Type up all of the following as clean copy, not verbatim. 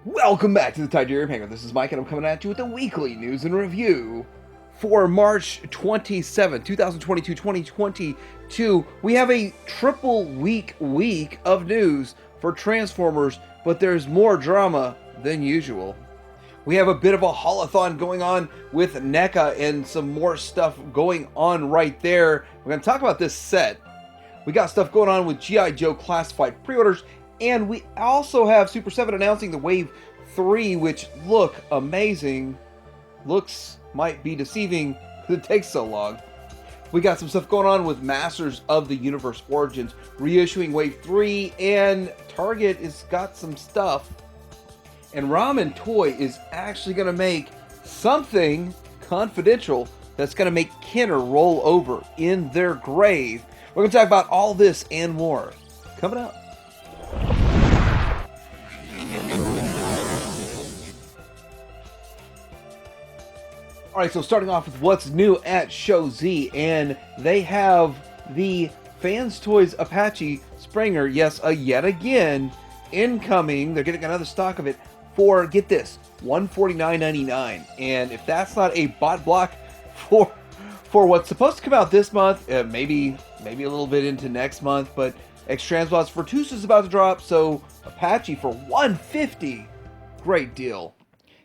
Welcome back to the Tiberium Hangar. This is Mike, and I'm coming at you with the weekly news and review for March 27, 2022. We have a triple week of news for Transformers, but there's more drama than usual. We have a bit of a haulathon going on with NECA and some more stuff going on right there. We're going to talk about this set. We got stuff going on with G.I. Joe classified pre-orders, and we also have Super 7 announcing the Wave 3, which look amazing. Looks might be deceiving because it takes so long. We got some stuff going on with Masters of the Universe Origins reissuing Wave 3, and Target has got some stuff. And Ramen Toy is actually going to make something confidential that's going to make Kenner roll over in their grave. We're going to talk about all this and more coming up. Alright, so starting off with what's new at Show Z, and they have the Fans Toys Apache Springer, yes, yet again, incoming. They're getting another stock of it for, get this, $149.99. And if that's not a bot block for what's supposed to come out this month, maybe a little bit into next month, but X-Transbots Vertus is about to drop, so Apache for $150, great deal.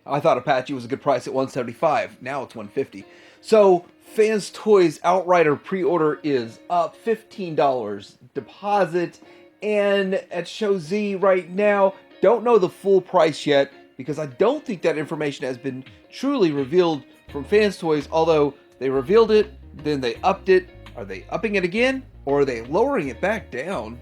I thought Apache was a good price at $175. Now it's $150. So Fans Toys Outrider pre-order is up $15 deposit, and at Show Z right now, don't know the full price yet because I don't think that information has been truly revealed from Fans Toys. Although they revealed it, then they upped it. Are they upping it again, or are they lowering it back down?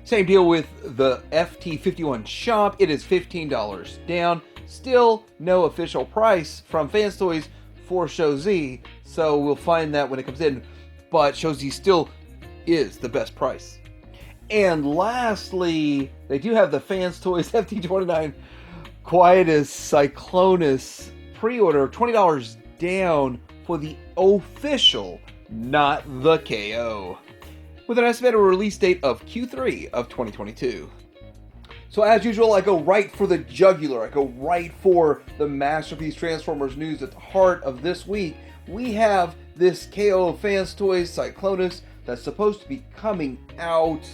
Same deal with the FT51 shop. It is $15 down. Still no official price from Fans Toys for Show Z, so we'll find that when it comes in. But Show Z still is the best price. And lastly, they do have the Fans Toys FT29 Quietus Cyclonus pre-order, $20 down for the official, not the KO, with an estimated release date of Q3 of 2022. So as usual, I go right for the jugular. I go right for the Masterpiece Transformers news at the heart of this week. We have this KO Fans Toys Cyclonus that's supposed to be coming out.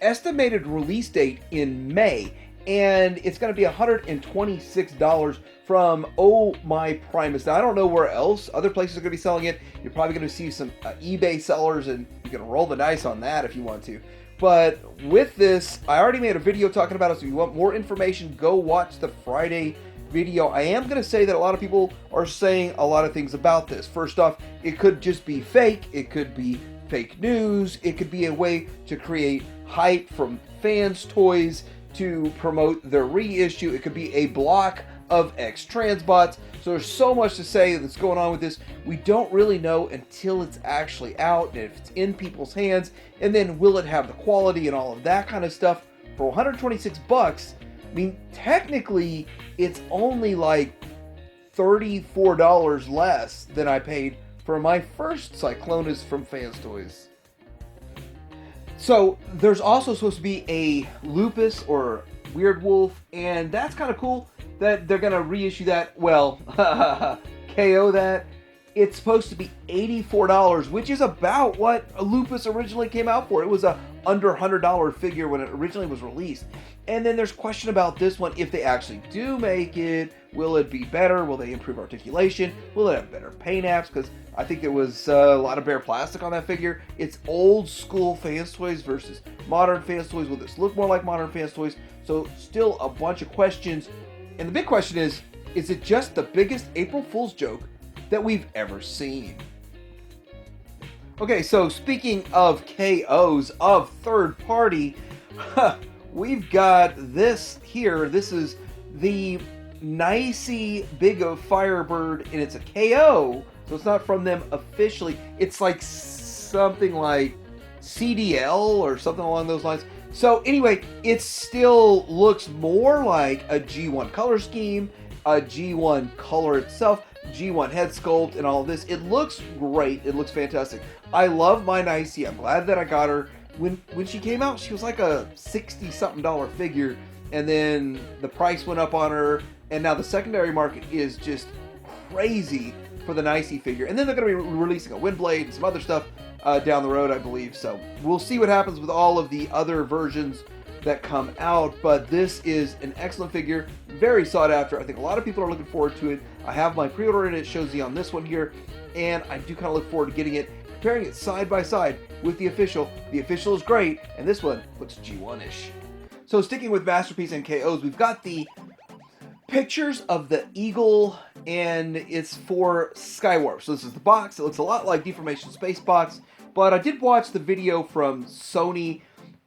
Estimated release date in May, and it's going to be $126 from Oh My Primus. Now, I don't know where else other places are going to be selling it. You're probably going to see some eBay sellers, and you can roll the dice on that if you want to. But with this, I already made a video talking about it, so if you want more information, go watch the Friday video. I am going to say that a lot of people are saying a lot of things about this. First off, it could just be fake. It could be fake news. It could be a way to create hype from Fans Toys to promote their reissue. It could be a block of X-Transbots. So there's so much to say that's going on with this. We don't really know until it's actually out and if it's in people's hands, and then will it have the quality and all of that kind of stuff. For $126, I mean, technically it's only like $34 less than I paid for my first Cyclonus from Fans Toys. So there's also supposed to be a Lupus or Weird Wolf, and that's kind of cool that they're going to reissue that. Well, KO that. It's supposed to be $84, which is about what a Lupus originally came out for. It was a under $100 figure when it originally was released. And then there's question about this one. If they actually do make it, will it be better? Will they improve articulation? Will it have better paint apps? Because I think there was a lot of bare plastic on that figure. It's old school Fans Toys versus modern Fans Toys. Will this look more like modern Fans Toys? So still a bunch of questions. And the big question is it just the biggest April Fool's joke that we've ever seen? Okay, so speaking of KOs of third party, we've got this here. This is the Nicey Big Firebird, and it's a KO, so it's not from them officially. It's like something like CDL or something along those lines. So anyway, it still looks more like a G1 color scheme, a G1 color itself, G1 head sculpt, and all of this. It looks great. It looks fantastic. I love my Nicey. I'm glad that I got her. When she came out, she was like a $60-something figure. and then the price went up on her, and now the secondary market is just crazy for the Nicey figure. And then they're going to be releasing a Windblade and some other stuff down the road, I believe. So we'll see what happens with all of the other versions that come out, but this is an excellent figure, very sought after. I think a lot of people are looking forward to it. I have my pre-order in it, shows you on this one here, and I do kind of look forward to getting it, comparing it side by side with the official. The official is great, and this one looks G1-ish. So sticking with Masterpiece and KOs, we've got the pictures of the Eagle, and it's for Skywarp. So this is the box. It looks a lot like Deformation Space Box, but I did watch the video from Sony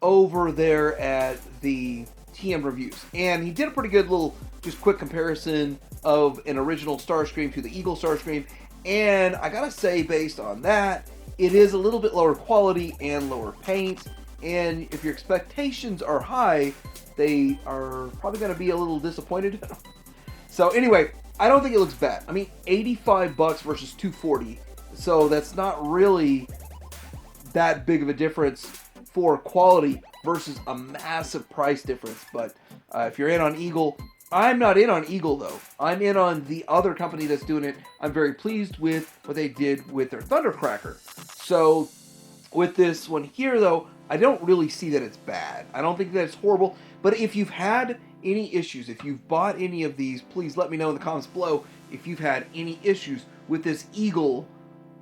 over there at the TM Reviews, and he did a pretty good little, just quick comparison of an original Starscream to the Eagle Starscream, and I gotta say, based on that, it is a little bit lower quality and lower paint, and if your expectations are high, they are probably gonna be a little disappointed. So anyway, I don't think it looks bad. I mean, $85 versus $240, so that's not really that big of a difference for quality versus a massive price difference. But if you're in on Eagle, I'm not in on Eagle though. I'm in on the other company that's doing it. I'm very pleased with what they did with their Thundercracker. So with this one here though, I don't really see that it's bad. I don't think that it's horrible. But if you've had any issues, if you've bought any of these, please let me know in the comments below if you've had any issues with this Eagle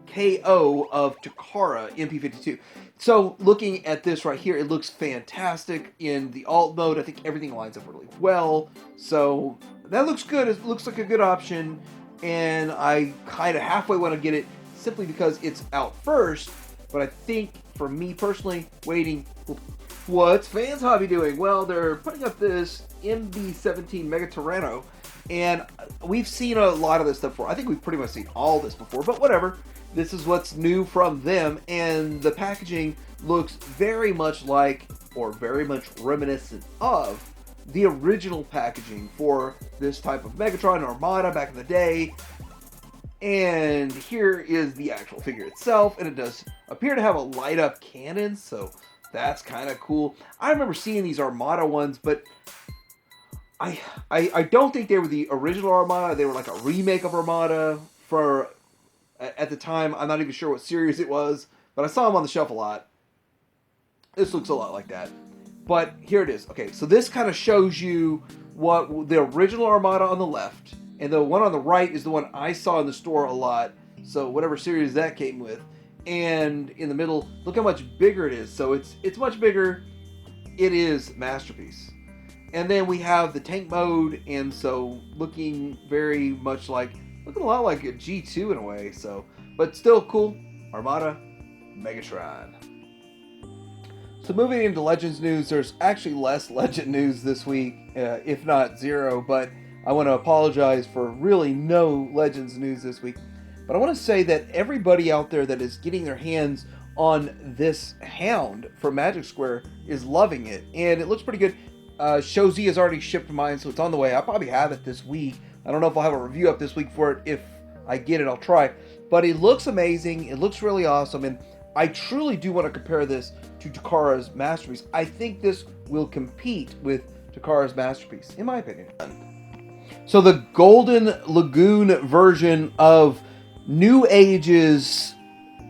KO of Takara MP52. So looking at this right here, it looks fantastic in the alt mode. I think everything lines up really well. So that looks good. It looks like a good option. And I kind of halfway want to get it simply because it's out first. But I think for me personally, waiting. What's Fans Hobby doing? Well, they're putting up this MB17 Mega Tyranno. And we've seen a lot of this stuff before. I think we've pretty much seen all this before, but whatever. This is what's new from them, and the packaging looks very much like, or very much reminiscent of, the original packaging for this type of Megatron Armada back in the day. And here is the actual figure itself, and it does appear to have a light-up cannon, so that's kind of cool. I remember seeing these Armada ones, but I don't think they were the original Armada. They were like a remake of Armada for, at the time, I'm not even sure what series it was, but I saw them on the shelf a lot. This looks a lot like that. But here it is. Okay, so this kind of shows you what the original Armada on the left, and the one on the right is the one I saw in the store a lot, so whatever series that came with. And in the middle, look how much bigger it is. So it's much bigger. It is Masterpiece. And then we have the tank mode, and so looking very much like, looking a lot like a G2 in a way, so, but still cool. Armada, Megatron. So moving into Legends news, there's actually less Legend news this week, if not zero, but I want to apologize for really no Legends news this week. But I want to say that everybody out there that is getting their hands on this Hound from Magic Square is loving it, and it looks pretty good. Shozi has already shipped mine, so it's on the way. I'll probably have it this week. I don't know if I'll have a review up this week for it. If I get it, I'll try. But it looks amazing. It looks really awesome. And I truly do want to compare this to Takara's Masterpiece. I think this will compete with Takara's Masterpiece, in my opinion. So the Golden Lagoon version of New Age's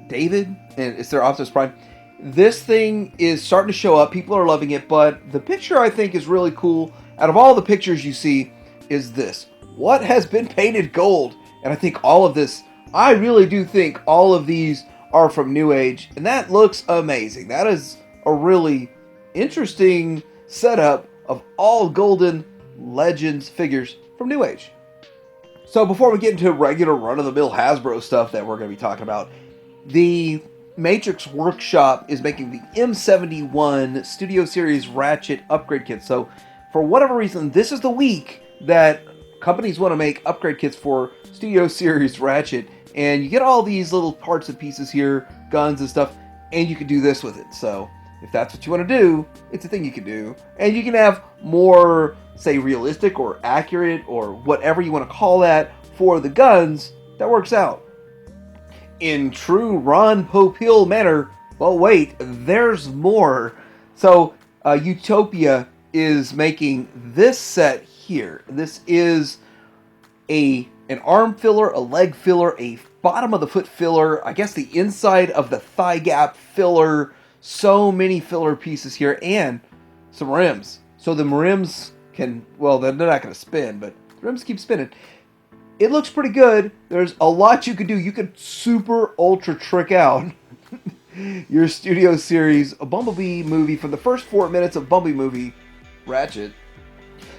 David, and it's their Optimus Prime. This thing is starting to show up. People are loving it. But the picture I think is really cool. Out of all the pictures you see, is this. What has been painted gold? And I think all of this, I really do think all of these are from New Age, and that looks amazing. That is a really interesting setup of all Golden Legends figures from New Age. So before we get into regular run-of-the-mill Hasbro stuff that we're going to be talking about, the Matrix Workshop is making the M71 Studio Series Ratchet upgrade kit. So for whatever reason, this is the week that companies want to make upgrade kits for Studio Series Ratchet, and you get all these little parts and pieces here, guns and stuff, and you can do this with it. So if that's what you want to do, it's a thing you can do, and you can have more, say, realistic or accurate or whatever you want to call that for the guns. That works out. In true Ron Popeil manner, well, wait, there's more. So Utopia is making this set here. This is an arm filler, a leg filler, a bottom of the foot filler, I guess the inside of the thigh gap filler. So many filler pieces here, and some rims. So the rims can, well, they're not going to spin, but the rims keep spinning. It looks pretty good. There's a lot you could do. You could super ultra trick out your Studio Series, a Bumblebee movie from the first 4 minutes of Bumblebee movie, Ratchet.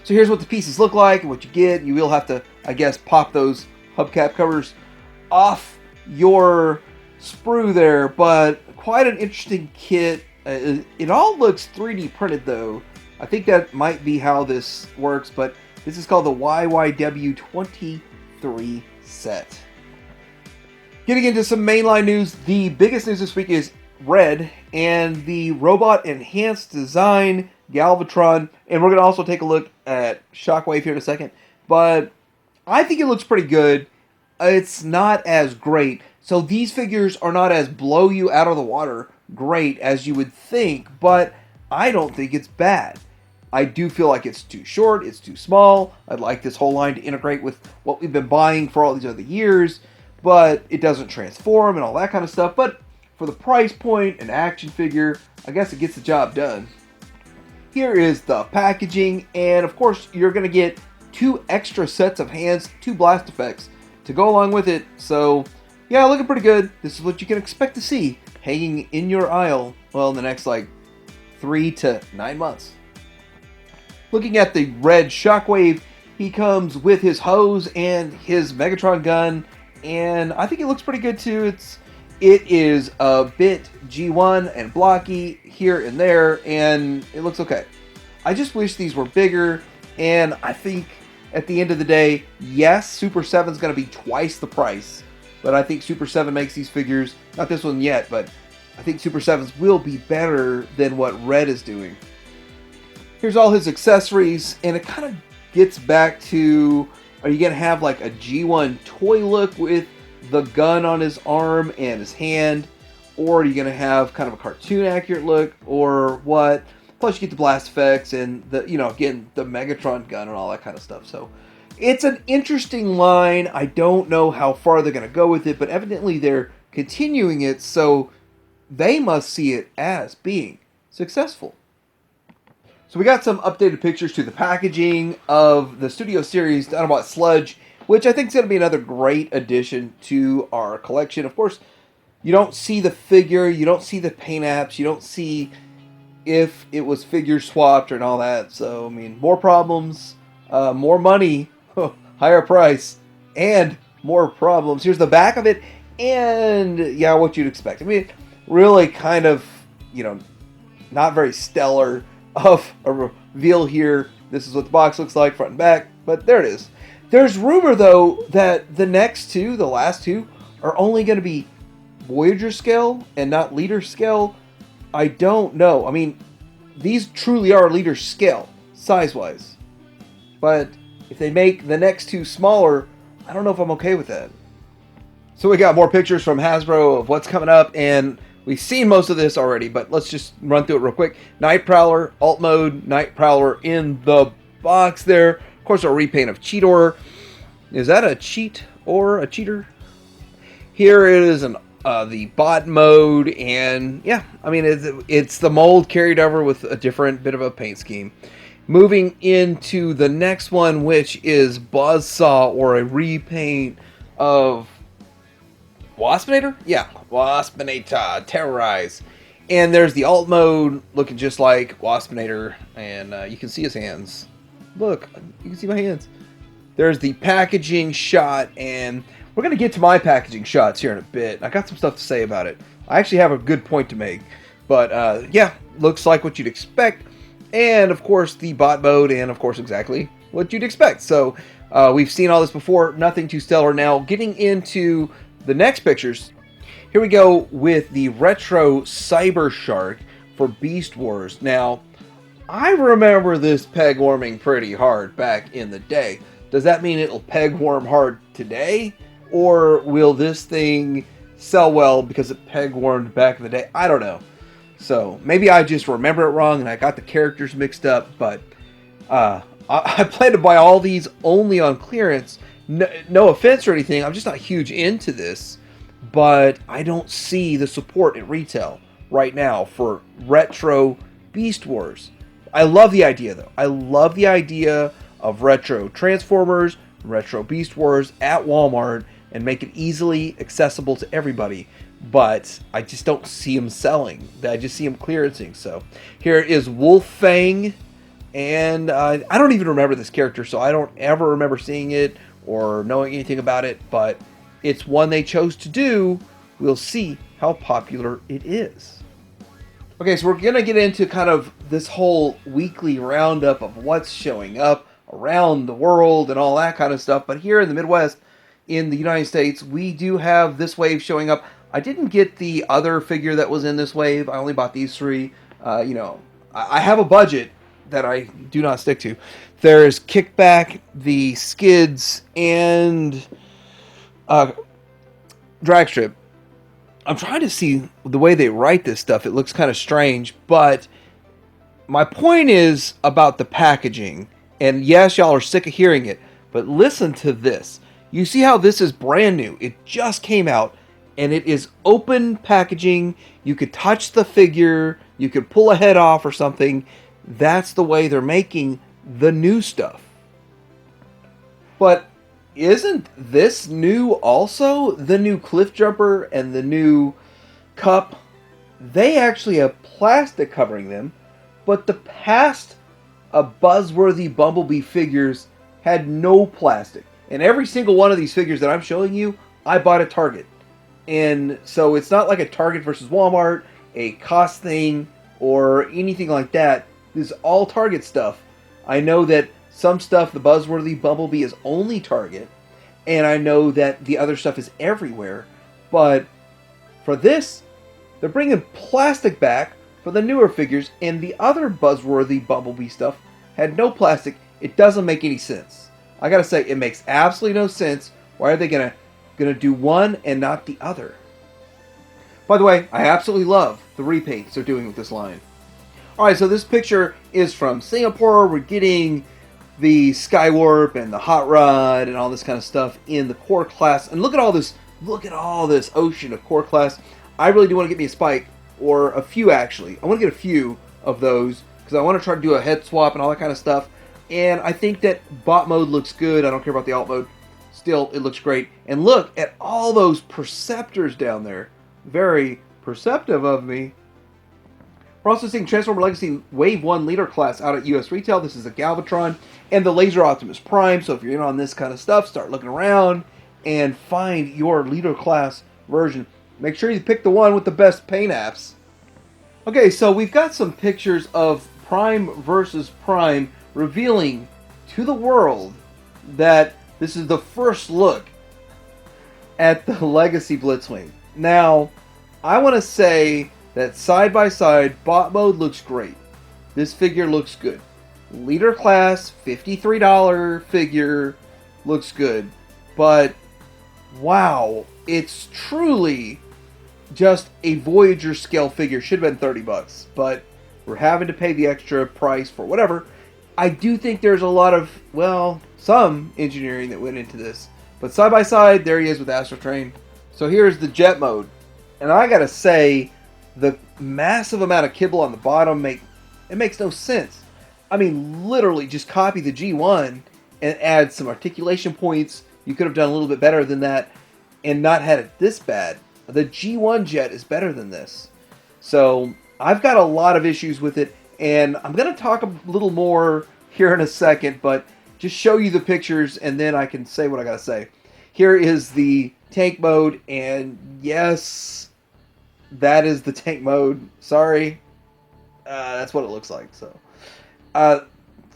So here's what the pieces look like and what you get. You will have to, I guess, pop those hubcap covers off your sprue there, but quite an interesting kit. It all looks 3D printed though. I think that might be how this works, but this is called the YYW 23 set. Getting into some mainline news, the biggest news this week is Red and the Robot Enhanced Design Galvatron, and we're going to also take a look at Shockwave here in a second, but I think it looks pretty good. It's not as great. So these figures are not as blow you out of the water great as you would think, but I don't think it's bad. I do feel like it's too short, it's too small. I'd like this whole line to integrate with what we've been buying for all these other years, but it doesn't transform and all that kind of stuff. But for the price point, an action figure, I guess it gets the job done. Here is the packaging, and of course you're going to get 2 extra sets of hands, 2 blast effects to go along with it. So yeah, looking pretty good. This is what you can expect to see hanging in your aisle, well, in the next like 3 to 9 months. Looking at the Red Shockwave, he comes with his hose and his Megatron gun, and I think it looks pretty good too. It is a bit G1 and blocky here and there, and it looks okay. I just wish these were bigger, and I think at the end of the day, yes, Super 7 is going to be twice the price, but I think Super 7 makes these figures, not this one yet, but I think Super 7s will be better than what Red is doing. Here's all his accessories, and it kind of gets back to, are you going to have like a G1 toy look with the gun on his arm and his hand, or are you going to have kind of a cartoon accurate look, or what? Plus you get the blast effects and the, again, the Megatron gun and all that kind of stuff. So it's an interesting line. I don't know how far they're going to go with it, but evidently they're continuing it, so they must see it as being successful. So we got some updated pictures to the packaging of the Studio Series Dinobot Sludge, which I think is going to be another great addition to our collection. Of course, you don't see the figure, you don't see the paint apps, you don't see if it was figure swapped and all that. So, I mean, more problems, more money, higher price, and more problems. Here's the back of it, and yeah, what you'd expect. I mean, really kind of, not very stellar of a reveal here. This is what the box looks like, front and back, but there it is. There's rumor, though, that the next two, the last two, are only going to be Voyager scale and not Leader scale. I don't know. I mean, these truly are Leader scale, size-wise. But if they make the next two smaller, I don't know if I'm okay with that. So we got more pictures from Hasbro of what's coming up, and we've seen most of this already, but let's just run through it real quick. Night Prowler, Alt Mode, Night Prowler in the box there. Of course, a repaint of Cheetor. Is that a cheat or a cheater? Here it is the bot mode, and yeah, I mean, it's the mold carried over with a different bit of a paint scheme. Moving into the next one, which is Buzzsaw, or a repaint of Waspinator? Yeah, Waspinator, Terrorize. And there's the alt mode, looking just like Waspinator, and you can see his hands. Look, you can see my hands. There's the packaging shot, and we're going to get to my packaging shots here in a bit. I got some stuff to say about it. I actually have a good point to make. But, yeah, looks like what you'd expect. And, of course, the bot mode, and, of course, exactly what you'd expect. So, we've seen all this before. Nothing too stellar. Now, getting into the next pictures, here we go with the Retro Cyber Shark for Beast Wars. Now, I remember this peg warming pretty hard back in the day. Does that mean it'll peg warm hard today? Or will this thing sell well because it peg warmed back in the day? I don't know. So maybe I just remember it wrong and I got the characters mixed up, but I plan to buy all these only on clearance. No offense or anything, I'm just not huge into this, but I don't see the support at retail right now for retro Beast Wars. I love the idea, though. I love the idea of retro Transformers, retro Beast Wars at Walmart, and make it easily accessible to everybody. But I just don't see them selling. I just see them clearancing. So here is Wolfang. And I don't even remember this character, so I don't ever remember seeing it or knowing anything about it. But it's one they chose to do. We'll see how popular it is. Okay, so we're going to get into kind of this whole weekly roundup of what's showing up around the world and all that kind of stuff. But here in the Midwest, in the United States, we do have this wave showing up. I didn't get the other figure that was in this wave. I only bought these three. I have a budget that I do not stick to. There's Kickback, the Skids, and Dragstrip. I'm trying to see the way they write this stuff. It looks kind of strange, but my point is about the packaging. And yes, y'all are sick of hearing it, but listen to this. You see how this is brand new. It just came out, and it is open packaging. You could touch the figure. You could pull a head off or something. That's the way they're making the new stuff. But isn't this new also? The new Cliff Jumper and the new Cup, they actually have plastic covering them, but the past Buzzworthy Bumblebee figures had no plastic. And every single one of these figures that I'm showing you, I bought at Target. And so it's not like a Target versus Walmart, a cost thing, or anything like that. This is all Target stuff. I know that some stuff, the Buzzworthy Bumblebee, is only Target. And I know that the other stuff is everywhere. But for this, they're bringing plastic back for the newer figures. And the other Buzzworthy Bumblebee stuff had no plastic. It doesn't make any sense. I gotta say, it makes absolutely no sense. Why are they gonna do one and not the other? By the way, I absolutely love the repaints they're doing with this line. Alright, so this picture is from Singapore. We're getting the Skywarp and the Hot Rod and all this kind of stuff in the core class. And look at all this ocean of core class. I really do want to get me a Spike, or a few actually. I want to get a few of those because I want to try to do a head swap and all that kind of stuff. And I think that bot mode looks good. I don't care about the alt mode. Still, it looks great. And look at all those Perceptors down there. Very perceptive of me. We're also seeing Transformer Legacy Wave 1 Leader Class out at US Retail. This is a Galvatron and the Laser Optimus Prime. So if you're in on this kind of stuff, start looking around and find your Leader Class version. Make sure you pick the one with the best paint apps. Okay, so we've got some pictures of Prime versus Prime, revealing to the world that this is the first look at the Legacy Blitzwing. Now, I want to say that side by side, bot mode looks great. This figure looks good. Leader class, $53 figure, looks good. But, wow, it's truly just a Voyager scale figure. Should have been 30 bucks, but we're having to pay the extra price for whatever. I do think there's a lot of, well, some engineering that went into this. But side by side, there he is with Astro Train. So here's the jet mode. And I gotta say, the massive amount of kibble on the bottom, it makes no sense. I mean, literally just copy the G1 and add some articulation points. You could have done a little bit better than that and not had it this bad. The G1 jet is better than this. So I've got a lot of issues with it, and I'm going to talk a little more here in a second, but just show you the pictures and then I can say what I got to say. Here is the tank mode, and yes, that is the tank mode. Sorry. That's what it looks like. So,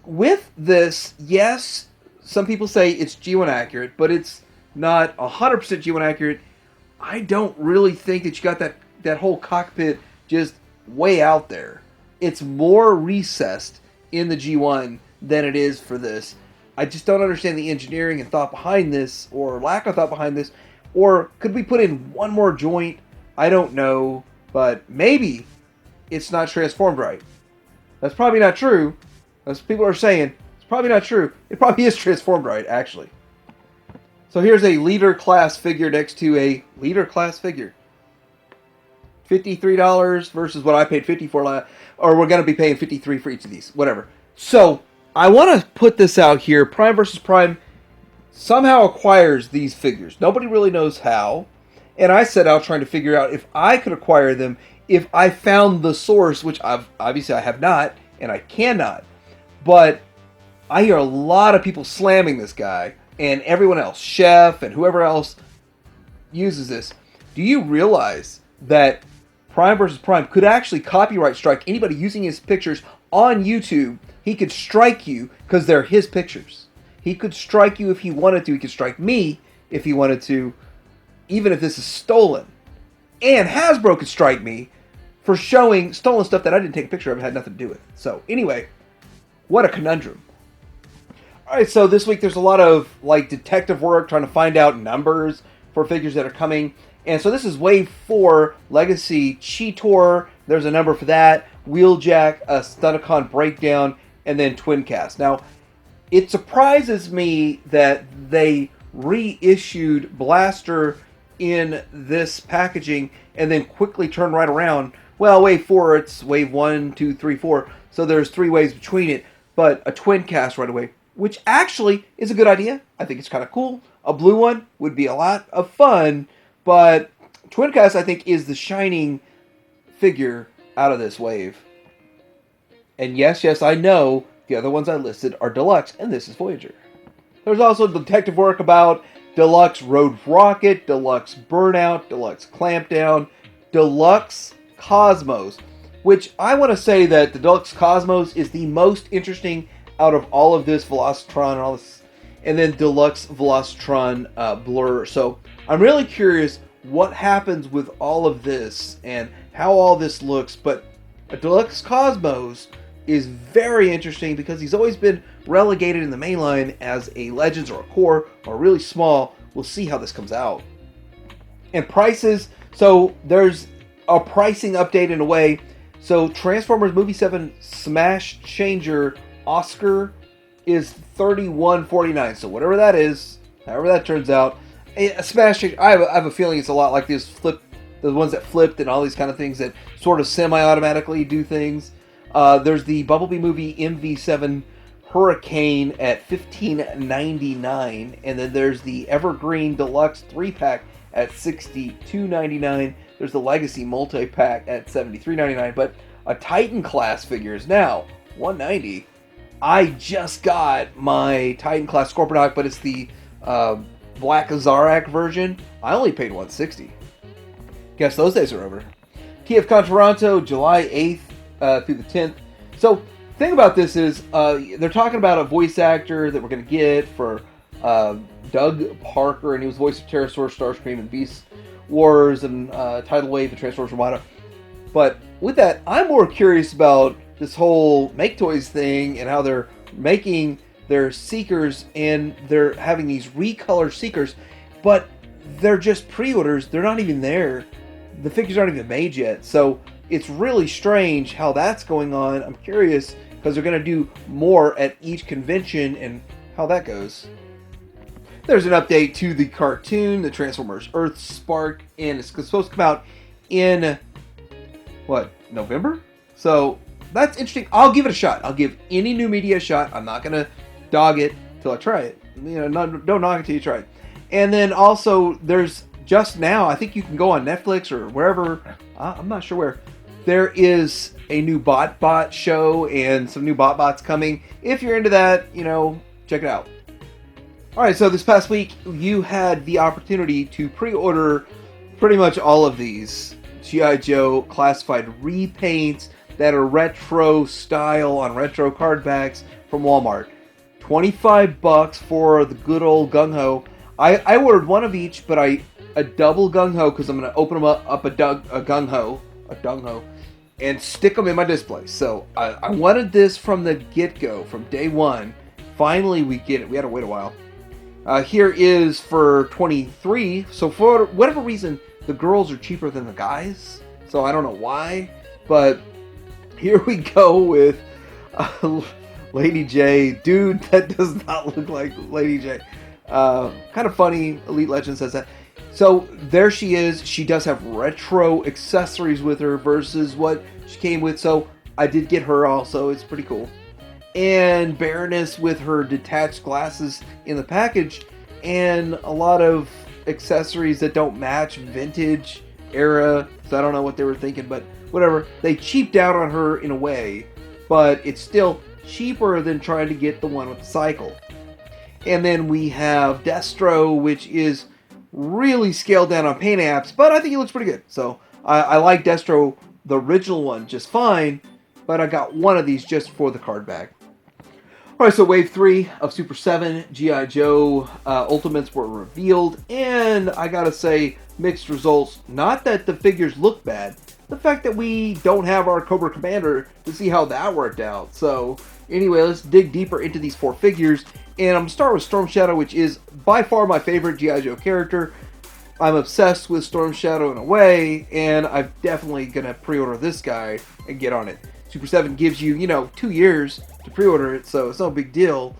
with this, yes, some people say it's G1 accurate, but it's not 100% G1 accurate. I don't really think that you got that whole cockpit just way out there. It's more recessed in the G1 than it is for this. I just don't understand the engineering and thought behind this, or lack of thought behind this. Or could we put in one more joint? I don't know, but maybe it's not transformed right. That's probably not true. As people are saying, it's probably not true. It probably is transformed right, actually. So here's a leader class figure next to a leader class figure. $53 versus what I paid $54 for, or we're going to be paying $53 for each of these. Whatever. So I want to put this out here. Prime versus Prime somehow acquires these figures. Nobody really knows how. And I set out trying to figure out if I could acquire them if I found the source, which obviously I have not, and I cannot. But I hear a lot of people slamming this guy, and everyone else, Chef and whoever else uses this. Do you realize that Prime vs. Prime could actually copyright strike anybody using his pictures on YouTube? He could strike you because they're his pictures. He could strike you if he wanted to. He could strike me if he wanted to, even if this is stolen. And Hasbro could strike me for showing stolen stuff that I didn't take a picture of and had nothing to do with. So anyway, what a conundrum. Alright, so this week there's a lot of like detective work trying to find out numbers for figures that are coming. And so this is Wave 4 Legacy Cheetor. There's a number for that. Wheeljack, a Stunticon Breakdown, and then Twin Cast. Now, it surprises me that they reissued Blaster in this packaging and then quickly turned right around. Well, Wave 4, it's Wave 1, 2, 3, 4. So there's 3 waves between it. But a Twin Cast right away, which actually is a good idea. I think it's kind of cool. A blue one would be a lot of fun. But Twin Cast, I think, is the shining figure out of this wave. And yes, I know the other ones I listed are deluxe, and this is Voyager. There's also detective work about Deluxe Road Rocket, Deluxe Burnout, Deluxe Clampdown, Deluxe Cosmos, which I want to say that the Deluxe Cosmos is the most interesting out of all of this Velocitron and all this, and then Deluxe Velocitron Blur. So I'm really curious what happens with all of this and how all this looks, but a Deluxe Cosmos is very interesting because he's always been relegated in the main line as a Legends or a Core or really small. We'll see how this comes out. And prices, so there's a pricing update in a way. So Transformers Movie 7 Smash Changer Oscar is $31.49. So whatever that is, however that turns out, a Smash Changer, I have a feeling it's a lot like this flip, the ones that flipped and all these kind of things that sort of semi-automatically do things. There's the Bumblebee Movie MV7 Hurricane at $15.99, and then there's the Evergreen Deluxe 3-pack at $62.99. There's the Legacy Multi-pack at $73.99, but a Titan class figure is now $190. I just got my Titan class Scorponok, but it's the Black Zarak version. I only paid $160. Guess those days are over. TFCon Toronto, July 8th. Through the 10th. So, thing about this is, they're talking about a voice actor that we're going to get for Doug Parker, and he was voice of Pterosaur, Starscream, and Beast Wars, and Tidal Wave, and Transformers Armada. But with that, I'm more curious about this whole Make Toys thing and how they're making their Seekers, and they're having these recolor Seekers, but they're just pre-orders. They're not even there. The figures aren't even made yet. So, it's really strange how that's going on. I'm curious because they're going to do more at each convention and how that goes. There's an update to the cartoon, the Transformers Earth Spark, and it's supposed to come out in, November? So that's interesting. I'll give it a shot. I'll give any new media a shot. I'm not going to dog it till I try it. Don't knock it till you try it. And then also there's just now, I think you can go on Netflix or wherever, I'm not sure where. There is a new BotBot show and some new BotBots coming. If you're into that, check it out. Alright, so this past week, you had the opportunity to pre-order pretty much all of these G.I. Joe classified repaints that are retro style on retro card backs from Walmart. $25 for the good old Gung Ho. I ordered one of each, but a double Gung Ho because I'm going to open them up a Gung Ho, and stick them in my display. So I wanted this from the get-go, from day one. Finally, we get it. We had to wait a while. Here is for $23. So for whatever reason, the girls are cheaper than the guys. So I don't know why, but Here we go with Lady J. Dude, that does not look like Lady J. Kind of funny. Elite Legend says that. So there she is. She does have retro accessories with her versus what she came with. So I did get her also. It's pretty cool. And Baroness with her detached glasses in the package. And a lot of accessories that don't match vintage era. So I don't know what they were thinking, but whatever. They cheaped out on her in a way. But it's still cheaper than trying to get the one with the cycle. And then we have Destro, which is really scaled down on paint apps, but I think he looks pretty good. So I like Destro, the original one, just fine, but I got one of these just for the card bag. Alright, so Wave 3 of Super 7 G.I. Joe Ultimates were revealed, and I gotta say, mixed results. Not that the figures look bad, the fact that we don't have our Cobra Commander to see how that worked out. So anyway, let's dig deeper into these 4 figures. And I'm going to start with Storm Shadow, which is by far my favorite G.I. Joe character. I'm obsessed with Storm Shadow in a way, and I'm definitely going to pre-order this guy and get on it. Super 7 gives you, 2 years to pre-order it, so it's no big deal.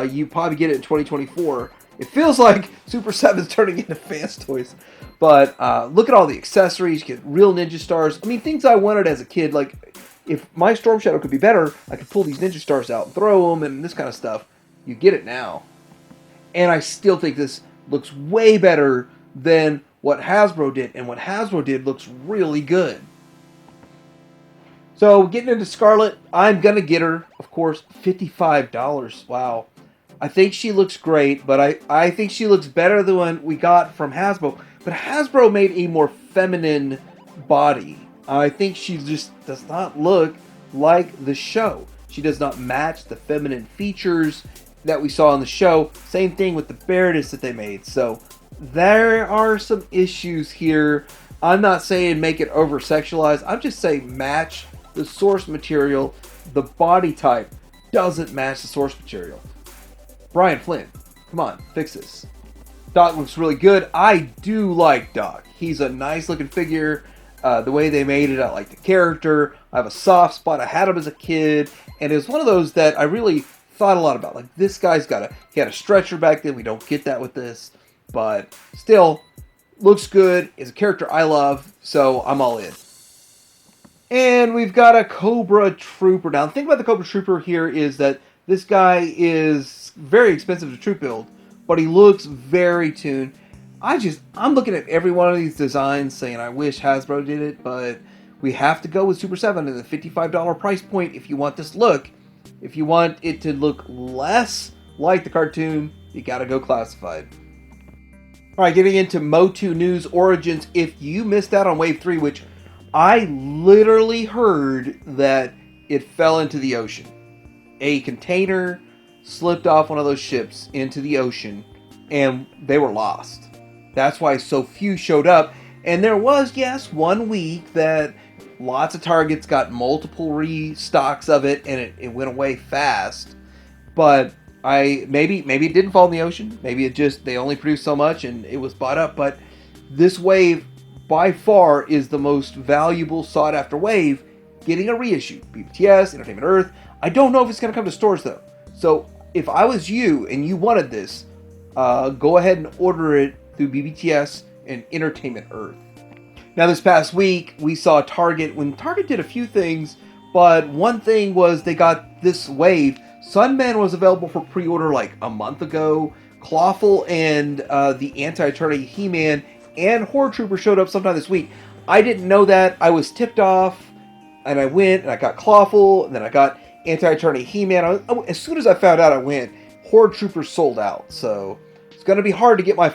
You probably get it in 2024. It feels like Super 7 is turning into Fans Toys. But look at all the accessories. You get real Ninja Stars. I mean, things I wanted as a kid. Like, if my Storm Shadow could be better, I could pull these Ninja Stars out and throw them and this kind of stuff. You get it now. And I still think this looks way better than what Hasbro did. And what Hasbro did looks really good. So, getting into Scarlet, I'm going to get her, of course, $55. Wow. I think she looks great, but I think she looks better than one we got from Hasbro. But Hasbro made a more feminine body. I think she just does not look like the show. She does not match the feminine features that we saw on the show. Same thing with the Baroness that they made. So there are some issues here. I'm not saying make it over-sexualized. I'm just saying match the source material. The body type doesn't match the source material. Brian Flynn, come on, fix this. Doc looks really good. I do like Doc. He's a nice looking figure. The way they made it, I like the character. I have a soft spot. I had him as a kid. And it was one of those that I really thought a lot about. Like, this guy's he had a stretcher back then. We don't get that with this. But still, looks good. Is a character I love. So I'm all in. And we've got a Cobra Trooper. Now, the thing about the Cobra Trooper here is that this guy is very expensive to troop build. But he looks very tuned. I'm looking at every one of these designs saying I wish Hasbro did it, but we have to go with Super 7 at the $55 price point if you want this look. If you want it to look less like the cartoon, you gotta go classified. Alright, getting into Motu News Origins. If you missed out on Wave 3, which I literally heard that it fell into the ocean. A container slipped off one of those ships into the ocean, and they were lost. That's why so few showed up. And there was, yes, 1 week that lots of Targets got multiple restocks of it, and it went away fast. But maybe it didn't fall in the ocean. Maybe they only produced so much and it was bought up. But this wave, by far, is the most valuable sought after wave. Getting a reissue. BBTS, Entertainment Earth. I don't know if it's going to come to stores though. So if I was you and you wanted this, go ahead and order it through BBTS and Entertainment Earth. Now this past week, we saw Target, when Target did a few things, but one thing was they got this wave. Sunman was available for pre-order like a month ago. Clawful and the Anti-Eternity He-Man and Horde Trooper showed up sometime this week. I didn't know that. I was tipped off, and I went, and I got Clawful, and then I got Anti-Eternity He-Man. As soon as I found out I went, Horde Trooper sold out, so it's going to be hard to get my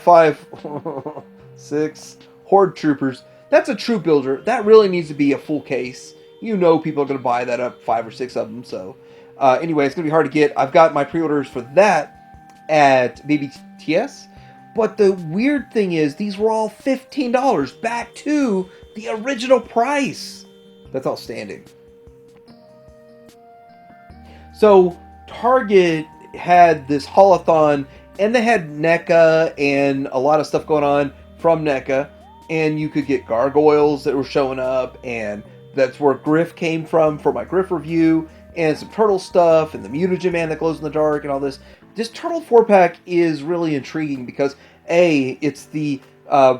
6 Horde Troopers. That's a troop builder. That really needs to be a full case. You know people are going to buy that up, 5 or 6 of them, so anyway, it's going to be hard to get. I've got my pre-orders for that at BBTS. But the weird thing is, these were all $15 back to the original price. That's outstanding. So, Target had this Haulathon, and they had NECA and a lot of stuff going on from NECA. And you could get gargoyles that were showing up, and That's where Griff came from for my Griff review, and some turtle stuff, and the mutagen man that glows in the dark, and all this. This turtle 4-pack is really intriguing because A, it's the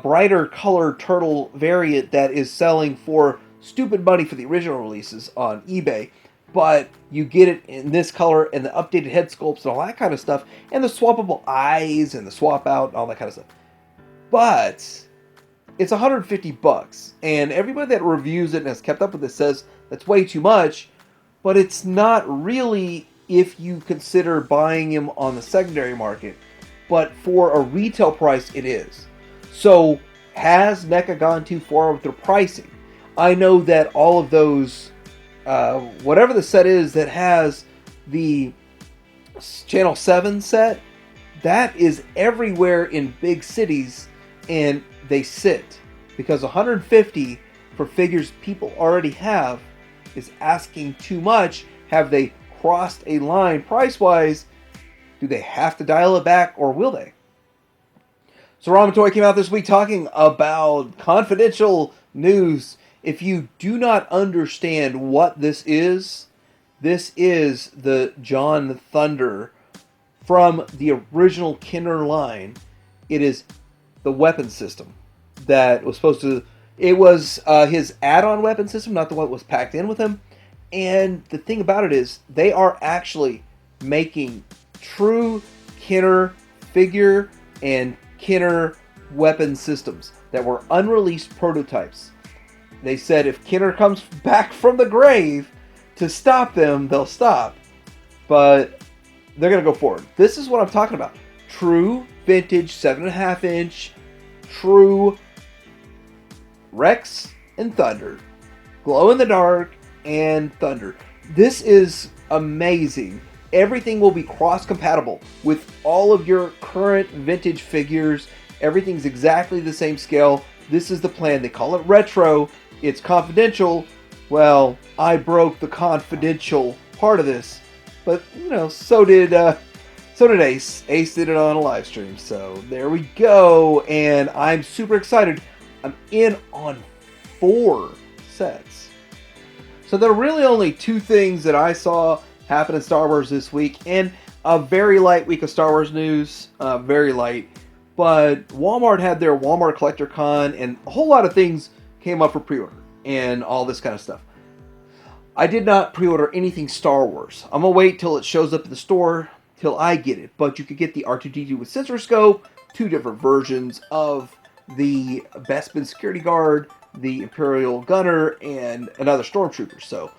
brighter color turtle variant that is selling for stupid money for the original releases on eBay, but you get it in this color and the updated head sculpts and all that kind of stuff, and the swappable eyes and the swap out and all that kind of stuff. But it's $150, and everybody that reviews it and has kept up with this says that's way too much, but it's not really if you consider buying him on the secondary market, but for a retail price it is. So has NECA gone too far with their pricing? I know that all of those, whatever the set is that has the Channel 7 set, that is everywhere in big cities, and they sit. Because $150 for figures people already have is asking too much. Have they crossed a line price-wise? Do they have to dial it back, or will they? So Ramen Toy came out this week talking about confidential news. If you do not understand what this is the John Thunder from the original Kinder line. It is the weapon system that was supposed to... It was his add-on weapon system, not the one that was packed in with him. And the thing about it is, they are actually making true Kinder figure and Kinder weapon systems that were unreleased prototypes. They said if Kinder comes back from the grave to stop them, they'll stop. But they're going to go forward. This is what I'm talking about. True vintage 7.5 inch, true Rex and Thunder. Glow in the dark and Thunder. This is amazing. Everything will be cross-compatible with all of your current vintage figures. Everything's exactly the same scale. This is the plan. They call it retro. It's confidential. Well, I broke the confidential part of this. But, you know, so did Ace. Ace did it on a live stream. So there we go. And I'm super excited. I'm in on 4 sets. So there are really only 2 things that I saw happen in Star Wars this week. And a very light week of Star Wars news. Very light. But Walmart had their Walmart Collector Con, and a whole lot of things came up for pre-order and all this kind of stuff. I did not pre-order anything Star Wars. I'm going to wait till it shows up in the store, till I get it. But you could get the R2-D2 with sensor scope, 2 different versions of the Bespin Security Guard, the Imperial Gunner, and another Stormtrooper. So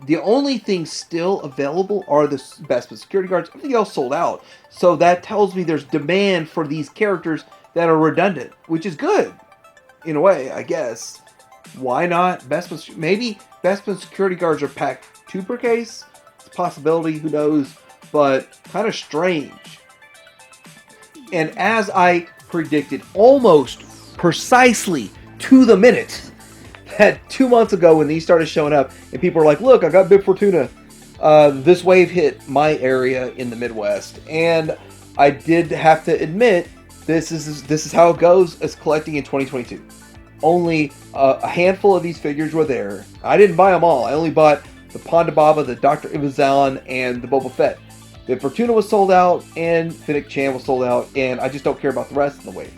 the only things still available are the Bespin Security Guards. Everything else sold out. So that tells me there's demand for these characters that are redundant, which is good. In a way, I guess. Why not? Bespin, maybe Bespin Security Guards are packed 2 per case. It's a possibility, who knows. But kind of strange. And as I predicted, almost precisely to the minute, that 2 months ago when these started showing up, and people were like, look, I got Bib Fortuna. This wave hit my area in the Midwest. And I did have to admit, this is how it goes as collecting in 2022. Only a handful of these figures were there. I didn't buy them all. I only bought the Ponda Baba, the Dr. Ibizan, and the Boba Fett. The Fortuna was sold out, and Fennec Chan was sold out, and I just don't care about the rest of the wave.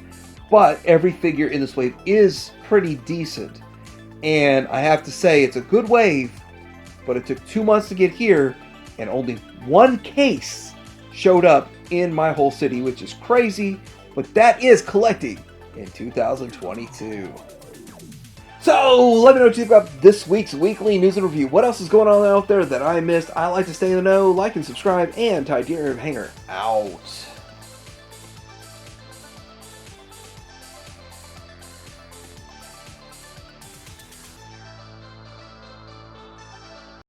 But every figure in this wave is pretty decent. And I have to say, it's a good wave, but it took 2 months to get here, and only 1 case showed up in my whole city, which is crazy. But that is collecting in 2022. So, let me know what you think about this week's weekly news and review. What else is going on out there that I missed? I like to stay in the know. Like and subscribe, and Tydirium Hanger out.